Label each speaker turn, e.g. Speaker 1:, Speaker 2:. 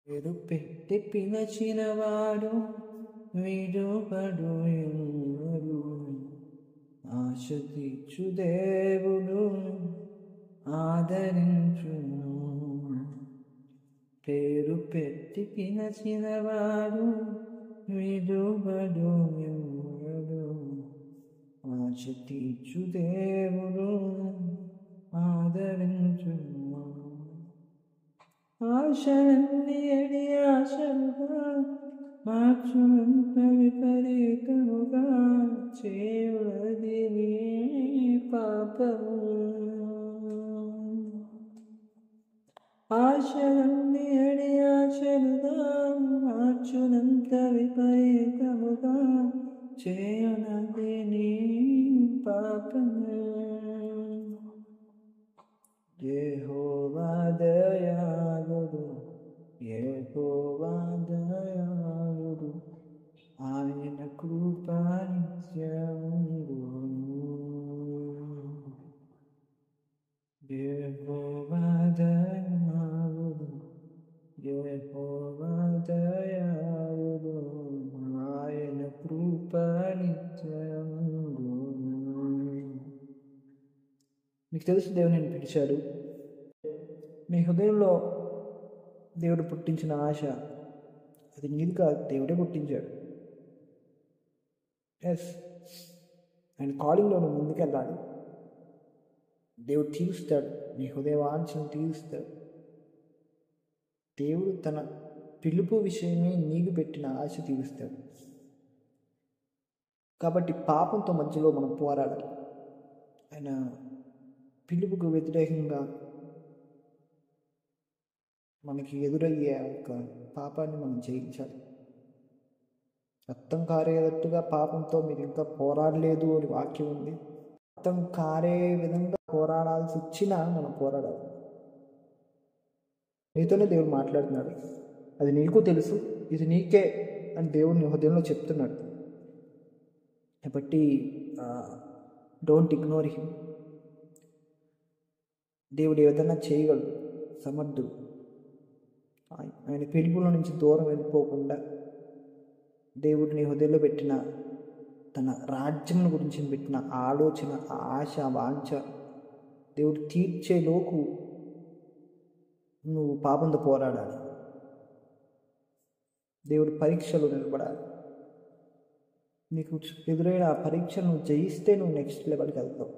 Speaker 1: పేరు పెట్టి పిలచినవాడు విడువడు ఎన్నడు. ఆశ తీర్చు దేవుడు ఆదరించును. పేరు పెట్టి పిలచినవాడు విడువడు ఎన్నడు. ఆశ తీర్చు దేవుడు ఆదరించును. ఆశలన్నీ ఎడి ఆశలుగా మార్చునంత విపరీతముగా చేయునది నీ పాపము. ఆశలన్నీ ఎడి ఆశలుగా మార్చునంత విపరీతముగా చేయునది నీ పాపము. యెహోవా దయాళుడు, యెహోవా దయాళుడు, ఆయన కృప నిత్యముండును. యెహోవా దయాళుడు, యెహోవా దయాళుడు, ఆయన కృప నిత్యముండును. మీకు తెలుసు, దేవుడు నేను పిలిచాడు. మీ హృదయంలో దేవుడు పుట్టించిన ఆశ అది నీది కాదు, దేవుడే పుట్టించాడు. ఎస్, ఆయన కాలింగ్లో నువ్వు ముందుకెళ్ళాలి. దేవుడు తీరుస్తాడు, నీ హృదయ వాంఛను తీరుస్తాడు. దేవుడు తన పిలుపు విషయమే నీకు పెట్టిన ఆశ తీరుస్తాడు. కాబట్టి పాపంతో మధ్యలో మనం పోరాడాలి. ఆయన పిలుపుకు వ్యతిరేకంగా మనకి ఎదురయ్యే ఒక పాపాన్ని మనం జయించాలి. రక్తం కారేటట్టుగా పాపంతో మీరు ఇంకా పోరాడలేదు అని వాక్యం ఉంది. రక్తం కారే విధంగా పోరాడాల్సి వచ్చినా మనం పోరాడాలి. నీతోనే దేవుడు మాట్లాడుతున్నాడు, అది నీకు తెలుసు, ఇది నీకే అని దేవుడు నీ హృదయంలో చెప్తున్నాడు. కాబట్టి డోంట్ ఇగ్నోర్ హిమ్. దేవుడు ఏదైనా చేయగలడు, సమర్థుడు. ఆయన పిలుపుల నుంచి దూరం వెళ్ళిపోకుండా దేవుడు నీ హృదయంలో పెట్టిన తన రాజ్యం గురించి పెట్టిన ఆలోచన, ఆశ, వాంఛ దేవుడు తీర్చేలోపు నువ్వు పాపంతో పోరాడాలి. దేవుడు పరీక్షలో నిలబడాలి. నీకు ఎదురైన ఆ పరీక్షను జయిస్తే నువ్వు నెక్స్ట్ లెవెల్కి వెళ్తావు.